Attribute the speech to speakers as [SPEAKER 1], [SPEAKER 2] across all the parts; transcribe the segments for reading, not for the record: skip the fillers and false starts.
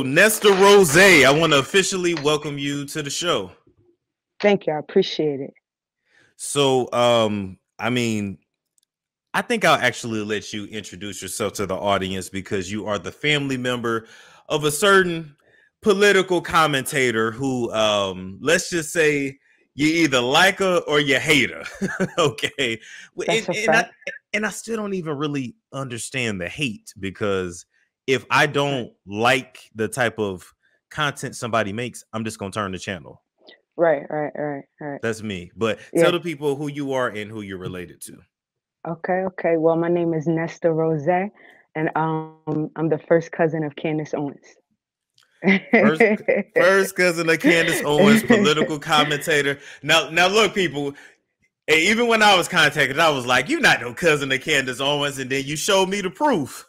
[SPEAKER 1] Nesta Rose, I want to officially welcome you to the show.
[SPEAKER 2] Thank you. I appreciate it.
[SPEAKER 1] So, I think I'll actually let you introduce yourself to the audience because you are the family member of a certain political commentator who, let's just say, you either like her or you hate her. Okay,
[SPEAKER 2] That's a
[SPEAKER 1] and
[SPEAKER 2] fact.
[SPEAKER 1] I still don't even really understand the hate because if I don't like the type of content somebody makes, I'm just gonna turn the channel.
[SPEAKER 2] Right.
[SPEAKER 1] That's me. But tell
[SPEAKER 2] Yeah.
[SPEAKER 1] the people who you are and who you're related to.
[SPEAKER 2] Okay. Well, my name is Nesta Rose, and I'm the first cousin of Candace Owens.
[SPEAKER 1] First, first cousin of Candace Owens, political commentator. Now, look, people. Even when I was contacted, I was like, "You're not no cousin of Candace Owens," and then you showed me the proof.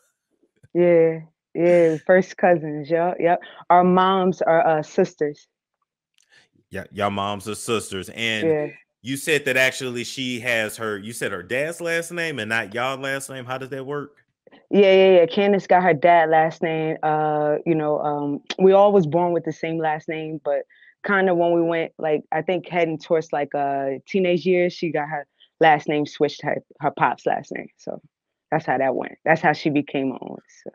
[SPEAKER 2] Yeah, yeah, first cousins. Yep. Our moms are sisters.
[SPEAKER 1] Yeah, y'all moms are sisters, and
[SPEAKER 2] Yeah.
[SPEAKER 1] you said that actually she has her. You said her dad's last name and not y'all last name. How does that work?
[SPEAKER 2] Yeah. Candace got her dad last name. We all was born with the same last name, but kind of when we went like I think heading towards like teenage years, she got her last name switched to her pop's last name. So that's how that went. That's how she became Owens. So,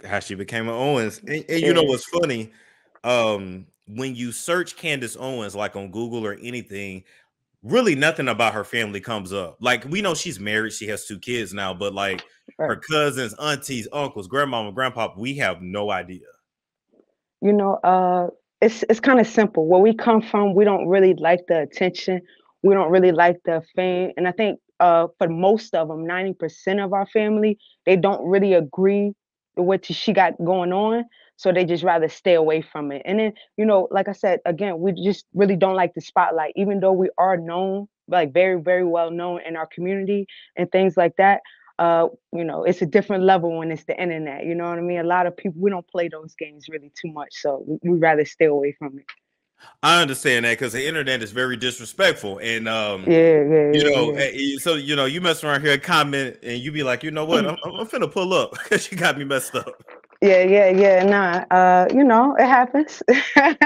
[SPEAKER 1] How she became an Owens, and you know
[SPEAKER 2] yeah.
[SPEAKER 1] what's funny? When you search Candace Owens, like on Google or anything, really nothing about her family comes up. Like we know she's married, she has 2 kids now, but like her
[SPEAKER 2] Right.
[SPEAKER 1] cousins, aunties, uncles, grandmama, grandpa, we have no idea.
[SPEAKER 2] You know, it's kind of simple. Where we come from, we don't really like the attention. We don't really like the fame. And I think for most of them, 90% of our family, they don't really agree with what she got going on. So they just rather stay away from it. And then, like I said, again, we just really don't like the spotlight, even though we are known, like very, very well known in our community and things like that. It's a different level when it's the internet. You know what I mean? A lot of people we don't play those games really too much, so we rather stay away from it.
[SPEAKER 1] I understand that because the internet is very disrespectful, and so you mess around here, comment, and you be like, you know what, I'm finna pull up because you got me messed up.
[SPEAKER 2] Yeah. Nah, it happens.
[SPEAKER 1] it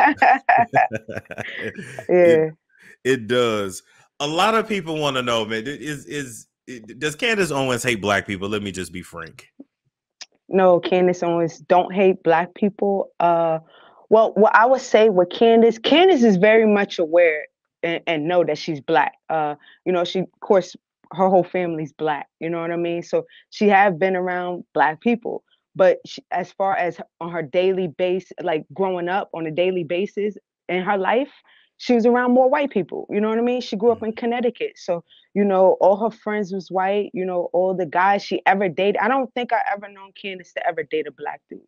[SPEAKER 2] Yeah.
[SPEAKER 1] it does. A lot of people want to know, man. Does Candace Owens hate black people? Let me just be frank.
[SPEAKER 2] No, Candace Owens don't hate black people. Well, what I would say with Candace is very much aware and know that she's black. She of course her whole family's black. You know what I mean? So she have been around black people, but as far as on her daily base, like growing up on a daily basis in her life, she was around more white people. You know what I mean? She grew up in Connecticut, so all her friends was white, all the guys she ever dated. I don't think I ever known Candace to ever date a black dude.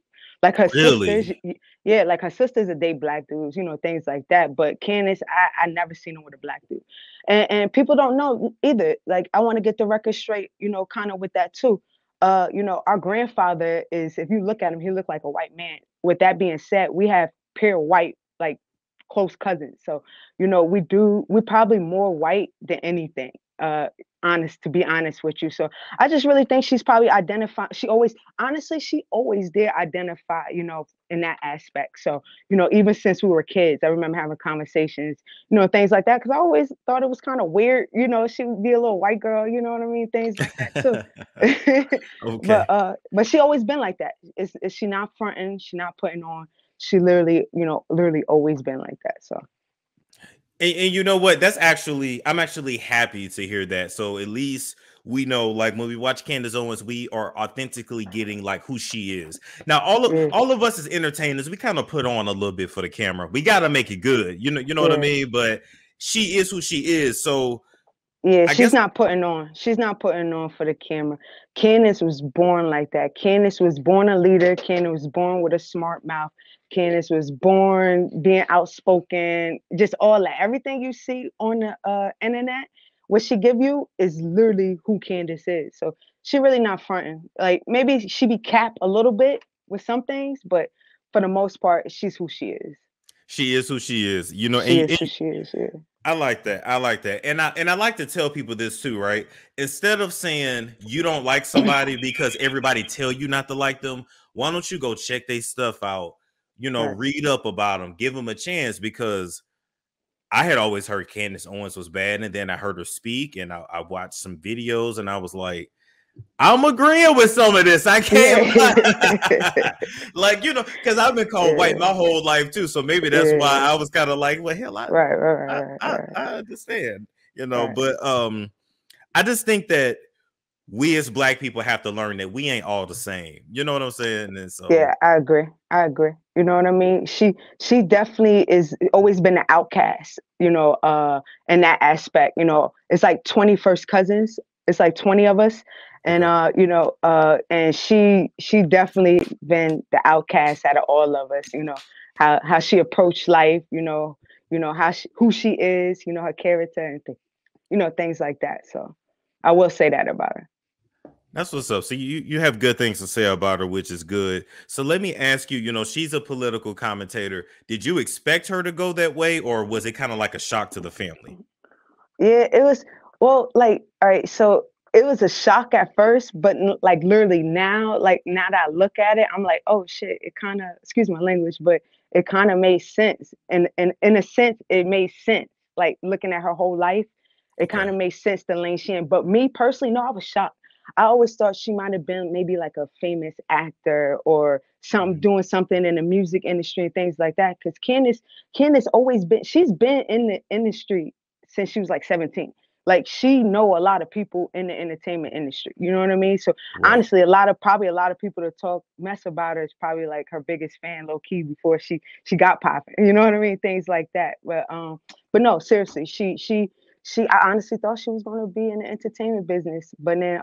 [SPEAKER 2] Like her sisters,
[SPEAKER 1] Really?
[SPEAKER 2] yeah, like her sisters that date black dudes, things like that. But Candace, I never seen her with a black dude. And people don't know either. Like I want to get the record straight, kind of with that too. Our grandfather is, if you look at him, he looked like a white man. With that being said, we have pure white, like close cousins. So, we're probably more white than anything. To be honest with you. So I just really think she's probably she always did identify, in that aspect. So, even since we were kids, I remember having conversations, things like that. Cause I always thought it was kind of weird, she would be a little white girl, you know what I mean? Things like that too.
[SPEAKER 1] Okay.
[SPEAKER 2] But she always been like that. Is she not fronting? She not putting on. She literally always been like that. So
[SPEAKER 1] And you know what? I'm actually happy to hear that. So at least we know, like when we watch Candace Owens, we are authentically getting like who she is. Now,
[SPEAKER 2] yeah,
[SPEAKER 1] all of us as entertainers, we kind of put on a little bit for the camera. We got to make it good, you know what I
[SPEAKER 2] yeah.
[SPEAKER 1] mean. But she is who she is. So
[SPEAKER 2] Yeah,
[SPEAKER 1] I
[SPEAKER 2] she's
[SPEAKER 1] guess
[SPEAKER 2] not putting on. She's not putting on for the camera. Candace was born like that. Candace was born a leader. Candace was born with a smart mouth. Candace was born being outspoken. Just all that. Everything you see on the internet, what she give you is literally who Candace is. So she really not fronting. Like maybe she be capped a little bit with some things, but for the most part, she's who she is.
[SPEAKER 1] she is who she is.
[SPEAKER 2] She is who she is. Yeah.
[SPEAKER 1] I like that. I like that. And I like to tell people this too, right? Instead of saying you don't like somebody because everybody tell you not to like them, why don't you go check their stuff out?
[SPEAKER 2] Right.
[SPEAKER 1] read up about them, give them a chance, because I had always heard Candace Owens was bad, and then I heard her speak, and I watched some videos, and I was like, I'm agreeing with some of this. I can't
[SPEAKER 2] Yeah.
[SPEAKER 1] like, because I've been called white my
[SPEAKER 2] Yeah.
[SPEAKER 1] whole life too. So maybe that's why
[SPEAKER 2] Yeah.
[SPEAKER 1] I was kind of like, well, hell,
[SPEAKER 2] Right. Right.
[SPEAKER 1] I,
[SPEAKER 2] Right.
[SPEAKER 1] I,
[SPEAKER 2] Right.
[SPEAKER 1] I understand,
[SPEAKER 2] Right.
[SPEAKER 1] but I just think that we as Black people have to learn that we ain't all the same. You know what I'm saying? And so,
[SPEAKER 2] Yeah, I agree. I agree. You know what I mean? She definitely is always been an outcast, in that aspect. It's like 21st cousins. It's like 20 of us. And
[SPEAKER 1] okay.
[SPEAKER 2] and she definitely been the outcast out of all of us, how she approached life, who she is, her character and things like that. So I will say that about her.
[SPEAKER 1] That's what's up. So you have good things to say about her, which is good. So let me ask you, she's a political commentator. Did you expect her to go that way, or was it kind of like a shock to the family?
[SPEAKER 2] Yeah, it was, well, like, all right, so it was a shock at first, but like literally now, like now that I look at it, I'm like, oh shit, it kind of, excuse my language, but it kind of made sense. And in a sense, it made sense. Like looking at her whole life, it kind
[SPEAKER 1] Okay.
[SPEAKER 2] of made sense the lane she in. But me personally, no, I was shocked. I always thought she might have been maybe like a famous actor or something,
[SPEAKER 1] Mhm.
[SPEAKER 2] doing something in the music industry and things like that. Because Candace always been, she's been in the industry since she was like 17. Like she know a lot of people in the entertainment industry. You know what I mean? So
[SPEAKER 1] Right.
[SPEAKER 2] honestly, probably a lot of people that talk mess about her is probably like her biggest fan, low key, before she got popping. You know what I mean? Things like that. But no, seriously, I honestly thought she was gonna be in the entertainment business. But then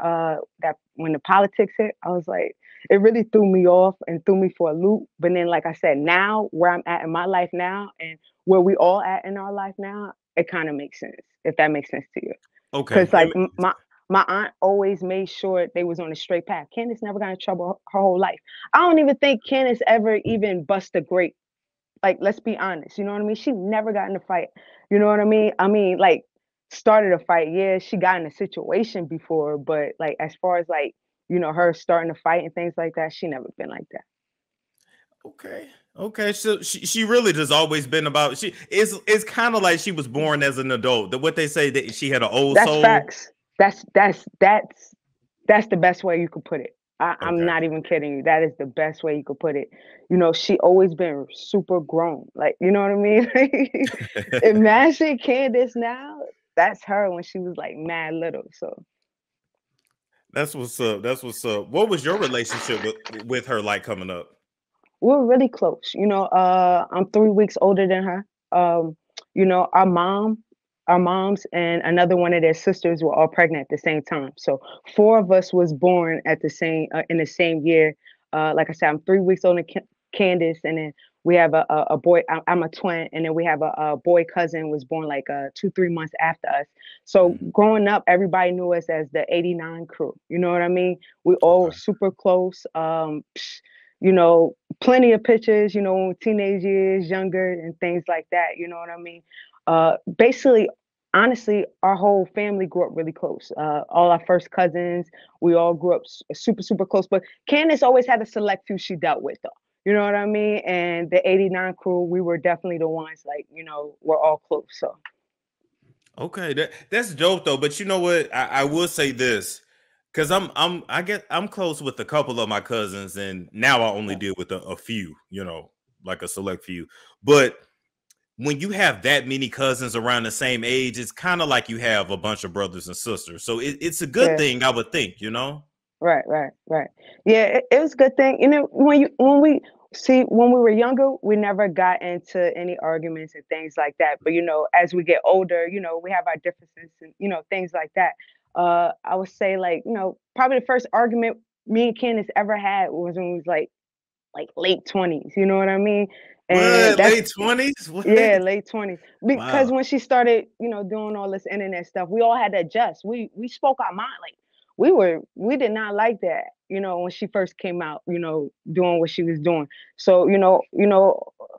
[SPEAKER 2] that when the politics hit, I was like, it really threw me off and threw me for a loop. But then, like I said, now where I'm at in my life now and where we all at in our life now, it kind of makes sense, if that makes sense to you.
[SPEAKER 1] Okay.
[SPEAKER 2] Because like my aunt always made sure they was on a straight path. Candace never got in trouble her whole life. I don't even think Candace ever even bust a grape. Like, let's be honest, you know what I mean? She never got in a fight. You know what I mean? I mean, like, started a fight. Yeah, she got in a situation before, but like as far as like, her starting to fight and things like that, she never been like that.
[SPEAKER 1] Okay. Okay. So she really just always been about it's kind of like she was born as an adult. What they say, that she had an old
[SPEAKER 2] That's
[SPEAKER 1] soul.
[SPEAKER 2] facts. That's the best way you could put it. I'm
[SPEAKER 1] Okay.
[SPEAKER 2] not even kidding you. That is the best way you could put it. She always been super grown. Like, you know what I mean? Imagine Candace now. That's her when she was like mad little. So
[SPEAKER 1] That's what's up. That's what's up. What was your relationship with her like coming up?
[SPEAKER 2] we're really close. I'm 3 weeks older than her. Um, our moms and another one of their sisters were all pregnant at the same time. So four of us was born at the same in the same year. Like I said, I'm 3 weeks older than Candace, and then we have a boy. I'm a twin, and then we have a boy cousin was born like 2-3 months after us. So
[SPEAKER 1] Mhm.
[SPEAKER 2] growing up, everybody knew us as the '89 crew. You know what I mean? We all
[SPEAKER 1] Okay.
[SPEAKER 2] super close. Plenty of pictures, when we teenage years, younger and things like that, you know what I mean? Basically, honestly, our whole family grew up really close. All our first cousins, we all grew up super, super close. But Candace always had a select few she dealt with, though. You know what I mean? And the '89 crew, we were definitely the ones, like, we're all close. So,
[SPEAKER 1] Okay, that's dope though. But you know what? I will say this, because I'm close with a couple of my cousins, and now I only
[SPEAKER 2] yeah.
[SPEAKER 1] deal with a few, like a select few. But when you have that many cousins around the same age, it's kind of like you have a bunch of brothers and sisters. So it's a good
[SPEAKER 2] Yeah.
[SPEAKER 1] thing, I would think.
[SPEAKER 2] Right, right, right. Yeah, it was a good thing. When we were younger, we never got into any arguments and things like that. But as we get older, we have our differences and things like that. I would say like, probably the first argument me and Candace ever had was when we was like late 20s, you know what I mean? And
[SPEAKER 1] What,
[SPEAKER 2] that's
[SPEAKER 1] late 20s? What?
[SPEAKER 2] yeah, late 20s. Because
[SPEAKER 1] Wow.
[SPEAKER 2] when she started, doing all this internet stuff, we all had to adjust. We spoke our mind. Like we did not like that, when she first came out, doing what she was doing. So,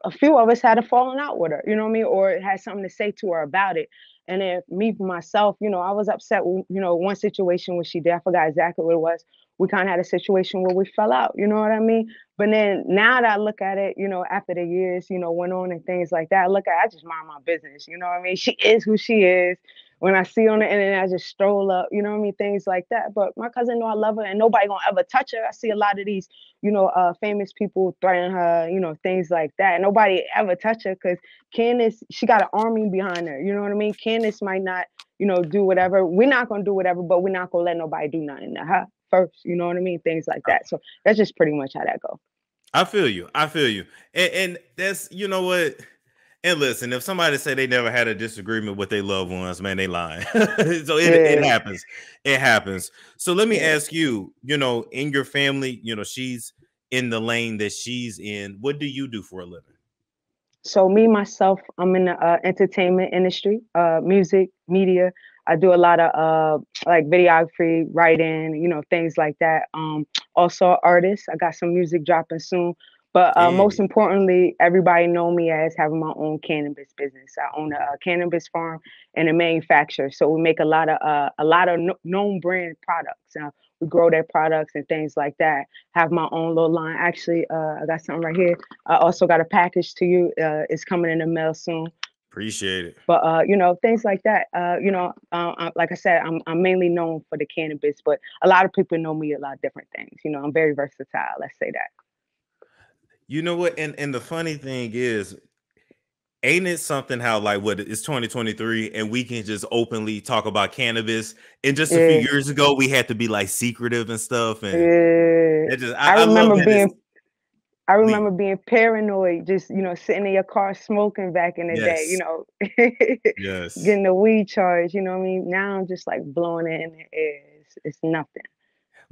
[SPEAKER 2] a few of us had a falling out with her, you know what I mean? Or had something to say to her about it. And then me for myself, I was upset with, one situation where she did, I forgot exactly what it was, we kind of had a situation where we fell out, you know what I mean? But then now that I look at it, after the years, went on and things like that, I just mind my business, you know what I mean? She is who she is. When I see her on the internet, I just stroll up, you know what I mean? Things like that. But my cousin know I love her and nobody gonna ever touch her. I see a lot of these, famous people threaten her, things like that. Nobody ever touch her because Candace, she got an army behind her. You know what I mean? Candace might not, do whatever. We're not gonna do whatever, but we're not gonna let nobody do nothing to her first. You know what I mean? Things like that. So that's just pretty much how that go.
[SPEAKER 1] I feel you. And that's, you know what? And listen, if somebody say they never had a disagreement with their loved ones, man, they lying. So it happens. It happens. So let me ask you, in your family, she's in the lane that she's in. What do you do for a living?
[SPEAKER 2] So me, myself, I'm in the entertainment industry, music, media. I do a lot of like videography, writing, things like that. Also artist. I got some music dropping soon. But most importantly, everybody know me as having my own cannabis business. I own a cannabis farm and a manufacturer. So we make a lot of known brand products. We grow their products and things like that. Have my own little line. Actually, I got something right here. I also got a package to you. It's coming in the mail soon.
[SPEAKER 1] Appreciate it.
[SPEAKER 2] But things like that. Like I said, I'm mainly known for the cannabis, but a lot of people know me a lot of different things. I'm very versatile. Let's say that.
[SPEAKER 1] You know what? And the funny thing is, ain't it something how like what it's 2023 and we can just openly talk about cannabis? And just a few years ago, we had to be like secretive and stuff. And I
[SPEAKER 2] remember being paranoid, just sitting in your car smoking back in the day,
[SPEAKER 1] yes,
[SPEAKER 2] getting the weed charge. You know what I mean? Now I'm just like blowing it in the air. It's nothing.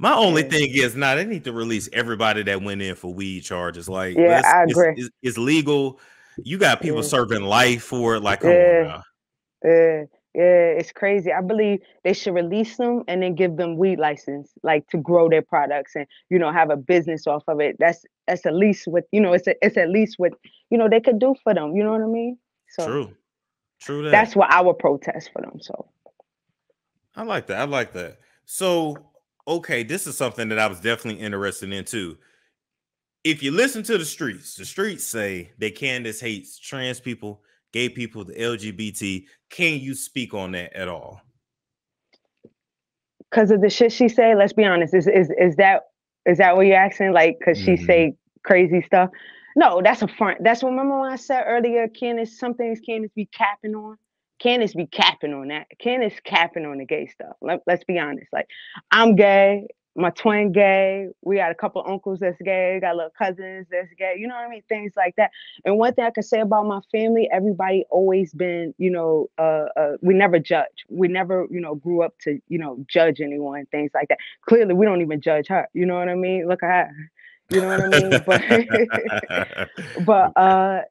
[SPEAKER 1] My only thing is, they need to release everybody that went in for weed charges. Like,
[SPEAKER 2] I agree.
[SPEAKER 1] It's legal. You got people serving life for it. Like, come on now.
[SPEAKER 2] Yeah, it's crazy. I believe they should release them and then give them weed license, like to grow their products and have a business off of it. That's at least what it's at least what they could do for them. You know what I mean? So
[SPEAKER 1] true that.
[SPEAKER 2] That's what I would protest for them. So
[SPEAKER 1] I like that. So okay, this is something that I was definitely interested in too. If you listen to the streets say that Candace hates trans people, gay people, the LGBT. Can you speak on that at all?
[SPEAKER 2] Because of the shit she say, let's be honest. Is that what you're asking? Like, because she say crazy stuff? No, that's a front. That's what, remember when I said earlier, Candace, some things Candace be capping on? Candace be capping on that. Candace capping on the gay stuff. Let's be honest. Like, I'm gay. My twin gay. We got a couple of uncles that's gay. We got little cousins that's gay. You know what I mean? Things like that. And one thing I can say about my family, everybody always been, we never judge. We never, grew up to, judge anyone, things like that. Clearly, we don't even judge her. You know what I mean? Look at her. You know what I mean? But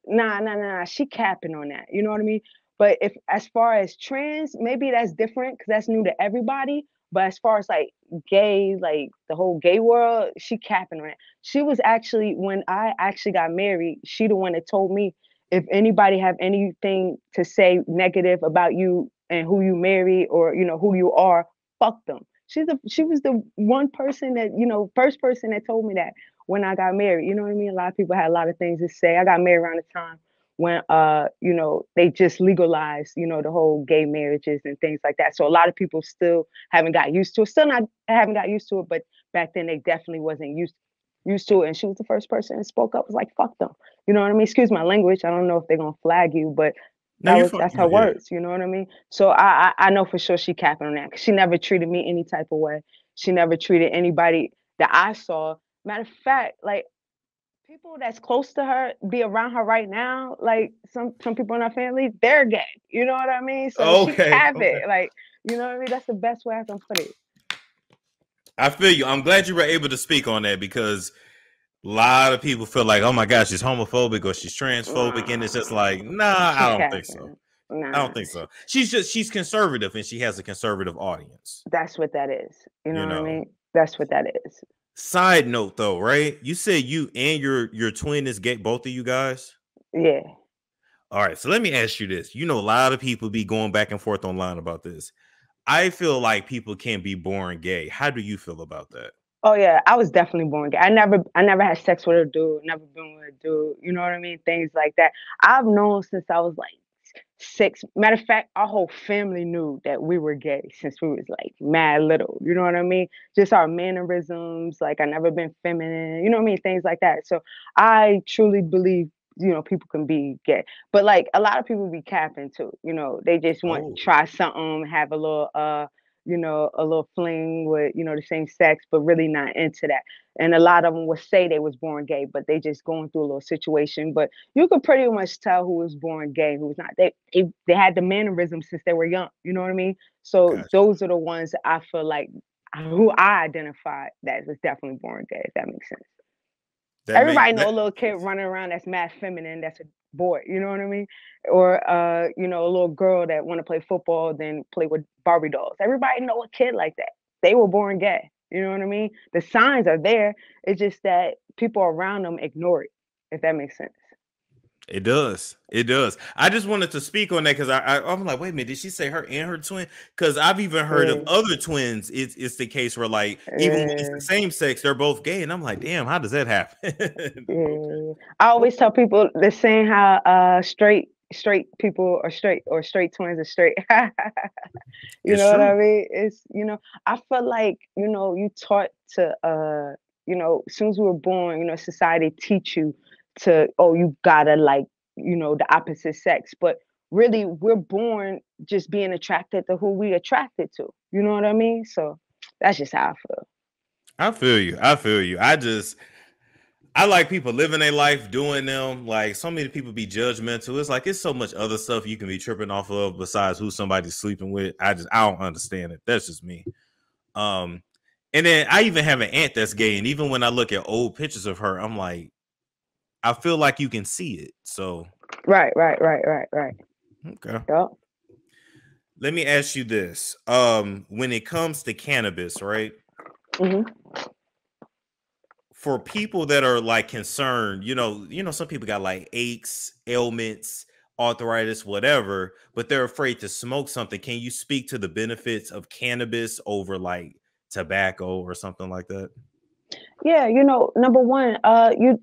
[SPEAKER 2] nah. She capping on that. You know what I mean? But if as far as trans, maybe that's different because that's new to everybody. But as far as like gay, like the whole gay world, she capping on it. She was actually, when I actually got married, she the one that told me if anybody have anything to say negative about you and who you marry or who you are, fuck them. She was the one person that, first person that told me that when I got married. You know what I mean? A lot of people had a lot of things to say. I got married around the time when they just legalized, the whole gay marriages and things like that. So a lot of people still haven't got used to it. Still not haven't got used to it, but back then they definitely wasn't used to it. And she was the first person that spoke up, was like, fuck them. You know what I mean? Excuse my language. I don't know if they're gonna flag you, but that's her words, you know what I mean? So I know for sure she capping on that. Cause she never treated me any type of way. She never treated anybody that I saw. Matter of fact, like, people that's close to her, be around her right now, like some people in her family, they're gay. You know what I mean? So she have it. Like, you know what I mean? That's the best way I can put it.
[SPEAKER 1] I feel you. I'm glad you were able to speak on that because a lot of people feel like, oh my gosh, she's homophobic or she's transphobic. And it's just like, I don't think so. I don't think so. She's conservative and she has a conservative audience.
[SPEAKER 2] That's what that is. You know what I mean? That's what that is.
[SPEAKER 1] Side note though, right? You said you and your twin is gay, both of you guys?
[SPEAKER 2] Yeah.
[SPEAKER 1] All right. So let me ask you this. A lot of people be going back and forth online about this. I feel like people can be born gay. How do you feel about that?
[SPEAKER 2] Oh yeah, I was definitely born gay. I never had sex with a dude, never been with a dude. You know what I mean? Things like that. I've known since I was like 6. Matter of fact, our whole family knew that we were gay since we was like mad little. You know what I mean? Just our mannerisms. Like I never been feminine. You know what I mean? Things like that. So I truly believe, people can be gay. But like a lot of people be capping too. They just want to
[SPEAKER 1] Oh,
[SPEAKER 2] try something, have a little a little fling with, the same sex, but really not into that. And a lot of them would say they was born gay, but they just going through a little situation. But you could pretty much tell who was born gay, who was not. They had the mannerisms since they were young. You know what I mean? So
[SPEAKER 1] gotcha.
[SPEAKER 2] those are the ones that I feel like who I identified that was definitely born gay. If that makes sense.
[SPEAKER 1] That
[SPEAKER 2] Everybody
[SPEAKER 1] make
[SPEAKER 2] know
[SPEAKER 1] that
[SPEAKER 2] a little kid running around that's mad feminine, that's a boy, you know what I mean? Or a little girl that want to play football, then play with Barbie dolls. Everybody know a kid like that. They were born gay. You know what I mean? The signs are there. It's just that people around them ignore it, if that makes sense.
[SPEAKER 1] It does. It does. I just wanted to speak on that because I'm like, wait a minute, did she say her and her twin? Because I've even heard of
[SPEAKER 2] Yeah,
[SPEAKER 1] other twins. It's the case where like even when it's the
[SPEAKER 2] yeah,
[SPEAKER 1] same sex, they're both gay, and I'm like, damn, how does that happen?
[SPEAKER 2] yeah. I always tell people the saying how straight people are straight or straight twins are straight. You
[SPEAKER 1] It's
[SPEAKER 2] know what I
[SPEAKER 1] true.
[SPEAKER 2] mean? I feel like, you taught to as soon as we were born, society teach you to, oh, you gotta like, the opposite sex. But really we're born just being attracted to who we attracted to. You know what I mean? So that's just how I feel.
[SPEAKER 1] I feel you. I feel you. I like people living their life, doing them. Like so many people be judgmental. It's like it's so much other stuff you can be tripping off of besides who somebody's sleeping with. I don't understand it. That's just me. Um, and then I even have an aunt that's gay, and even when I look at old pictures of her, I'm like, I feel like you can see it. So
[SPEAKER 2] Right.
[SPEAKER 1] okay.
[SPEAKER 2] Yep.
[SPEAKER 1] Let me ask you this. When it comes to cannabis, right?
[SPEAKER 2] Hmm.
[SPEAKER 1] For people that are like concerned, some people got like aches, ailments, arthritis, whatever, but they're afraid to smoke something. Can you speak to the benefits of cannabis over like tobacco or something like that?
[SPEAKER 2] Yeah, number one,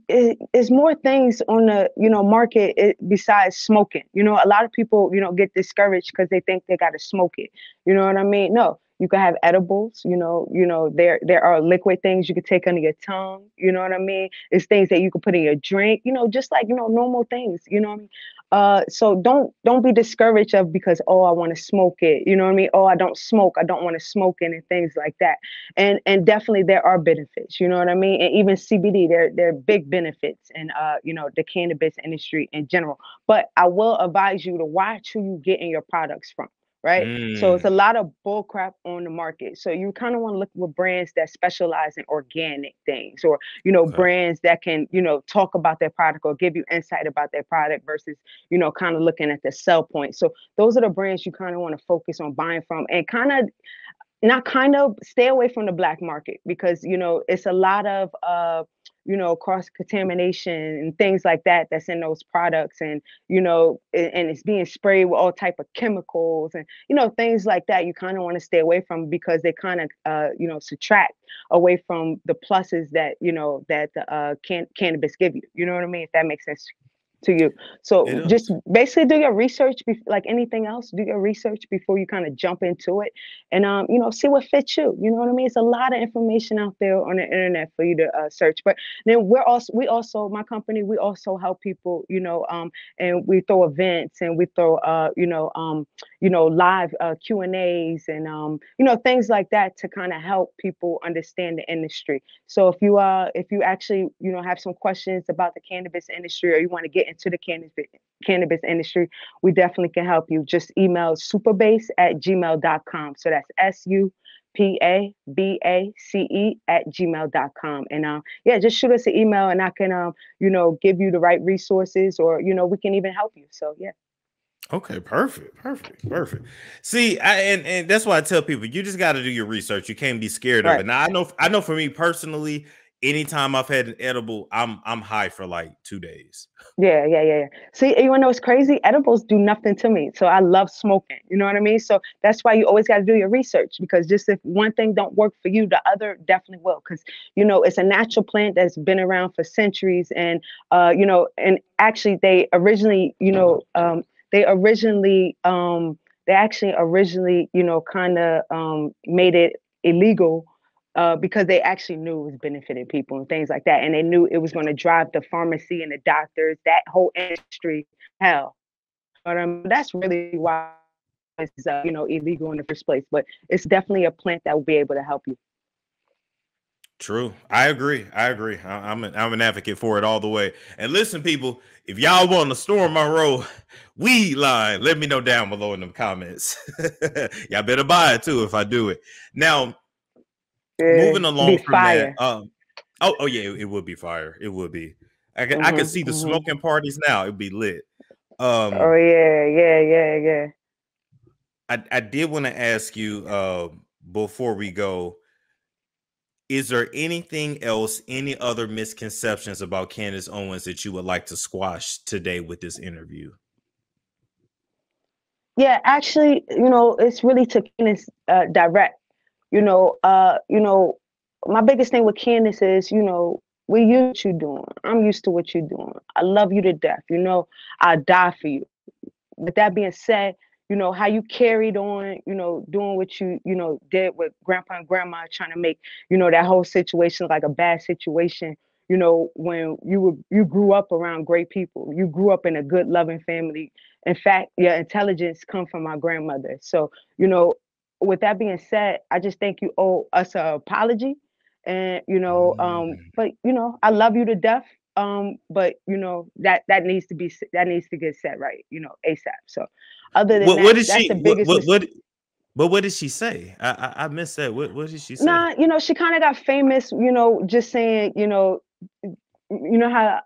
[SPEAKER 2] is more things on the market besides smoking. A lot of people get discouraged because they think they got to smoke it. You know what I mean? No, you can have edibles. There are liquid things you can take under your tongue. You know what I mean? It's things that you can put in your drink. Just like normal things. You know what I mean? So don't be discouraged of because I want to smoke it. You know what I mean? Oh, I don't smoke. I don't want to smoke it and things like that. And definitely there are benefits, you know what I mean? And even CBD, there are big benefits in the cannabis industry in general. But I will advise you to watch who you get in your products from. Right. So it's
[SPEAKER 1] Mm,
[SPEAKER 2] a lot of bull crap on the market. So you kind of want to look for brands that specialize in organic things or,
[SPEAKER 1] okay.
[SPEAKER 2] brands that can, talk about their product or give you insight about their product versus, kind of looking at the sell point. So those are the brands you kind of want to focus on buying from and kind of not kind of stay away from the black market because it's a lot of cross contamination and things like that that's in those products and and it's being sprayed with all type of chemicals and things like that you kind of want to stay away from because they kind of subtract away from the pluses that that the cannabis give you, you know what I mean, if that makes sense to you.
[SPEAKER 1] It
[SPEAKER 2] So just
[SPEAKER 1] does.
[SPEAKER 2] basically do your research, like anything else, do your research before you kind of jump into it, and see what fits you. You know what I mean? It's a lot of information out there on the internet for you to search. But then we also my company we also help people, and we throw events and we throw live Q and A's and things like that to kind of help people understand the industry. So if you actually have some questions about the cannabis industry or you want to get into the cannabis industry, we definitely can help you. Just email supabase@gmail.com. So that's SUPABACE@gmail.com. And yeah, just shoot us an email and I can give you the right resources or we can even help you. So yeah.
[SPEAKER 1] Okay, perfect. See, and that's why I tell people you just got to do your research. You can't be scared of
[SPEAKER 2] Right.
[SPEAKER 1] it. Now, I know for me personally, anytime I've had an edible, I'm high for like 2 days.
[SPEAKER 2] Yeah. See, you wanna know what's crazy? Edibles do nothing to me. So I love smoking. You know what I mean? So that's why you always got to do your research, because just if one thing don't work for you, the other definitely will. Because it's a natural plant that's been around for centuries, and and actually they originally, they originally they actually originally, kind of made it illegal because they actually knew it was benefiting people and things like that. And they knew it was going to drive the pharmacy and the doctors, that whole industry, hell. But that's really why it's illegal in the first place. But it's definitely a plant that will be able to help you.
[SPEAKER 1] True. I agree. I'm an advocate for it all the way. And listen, people, if y'all want to storm Monroe weed line, let me know down below in the comments. Y'all better buy it too if I do it. Now, moving along from
[SPEAKER 2] fire.
[SPEAKER 1] that, oh yeah, it would be fire. It would be. I can see the smoking parties now. It'd be lit.
[SPEAKER 2] Oh yeah.
[SPEAKER 1] I did want to ask you before we go, is there anything else, any other misconceptions about Candace Owens that you would like to squash today with this interview?
[SPEAKER 2] Yeah, actually, it's really to Candace direct. My biggest thing with Candace is, we used to what you're doing. I'm used to what you're doing. I love you to death. I'll die for you. With that being said, how you carried on, doing what you, did with grandpa and grandma, trying to make, that whole situation like a bad situation. When you grew up around great people, you grew up in a good, loving family. In fact, your intelligence come from my grandmother. So, with that being said, I just think you owe us an apology. And, but, I love you to death. But that needs to get set right, ASAP. So other than that's the biggest
[SPEAKER 1] but what did she say? I missed that. What did she say?
[SPEAKER 2] Nah, she kind of got famous, just saying, how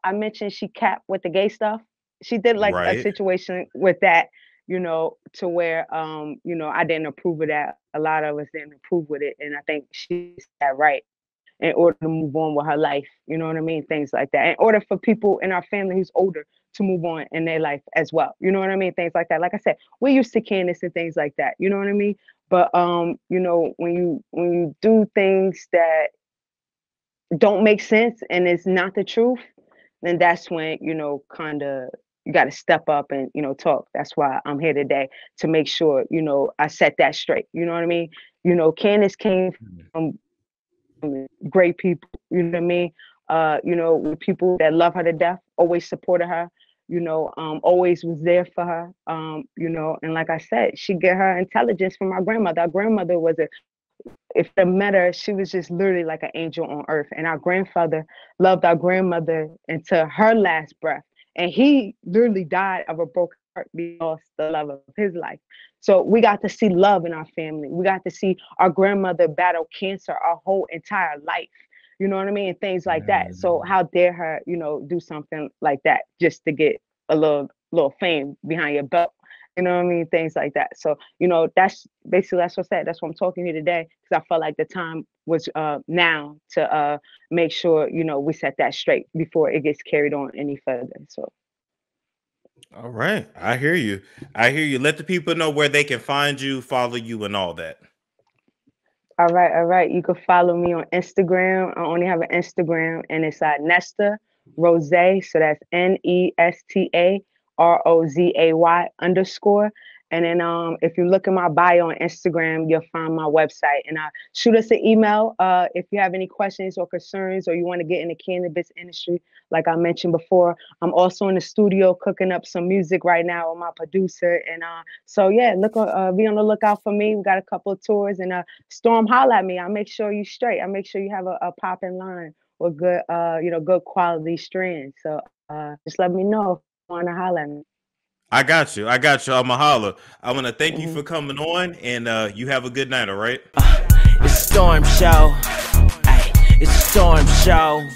[SPEAKER 2] I mentioned she capped with the gay stuff. She did like a situation with that, to where I didn't approve of that. A lot of us didn't approve with it. And I think she's that right in order to move on with her life. You know what I mean? Things like that. In order for people in our family who's older to move on in their life as well. You know what I mean? Things like that. Like I said, we're used to Candace and things like that. You know what I mean? But when you do things that don't make sense and it's not the truth, then that's when, kind of you got to step up and, talk. That's why I'm here today, to make sure, I set that straight. You know what I mean? Candace came from great people, you know what I mean? People that love her to death, always supported her, always was there for her, and like I said, she get her intelligence from our grandmother. Our grandmother was if I met her, she was just literally like an angel on earth. And our grandfather loved our grandmother into her last breath. And he literally died of a broken heart because he lost the love of his life. So we got to see love in our family. We got to see our grandmother battle cancer our whole entire life. You know what I mean? And things like that. So how dare her, do something like that just to get a little fame behind your belt. You know what I mean? Things like that. So, that's basically, that's what I said. That's why I'm talking here today, because I felt like the time was now to make sure, we set that straight before it gets carried on any further. So.
[SPEAKER 1] All right. I hear you. Let the people know where they can find you, follow you, and all that.
[SPEAKER 2] All right. You can follow me on Instagram. I only have an Instagram, and it's Nesta Rose. So that's NESTA ROZAY_. And then if you look in my bio on Instagram, you'll find my website. And shoot us an email if you have any questions or concerns, or you want to get in the cannabis industry. Like I mentioned before, I'm also in the studio cooking up some music right now with my producer. And so yeah, be on the lookout for me. We got a couple of tours, and Storm, holla at me. I'll make sure you straight. I'll make sure you have a popping line with good good quality strands. So just let me know if you want to holla at me.
[SPEAKER 1] I got you. I'm a holler. I want to thank you for coming on, and you have a good night. All right.
[SPEAKER 3] It's a storm show. Ay, it's a storm show.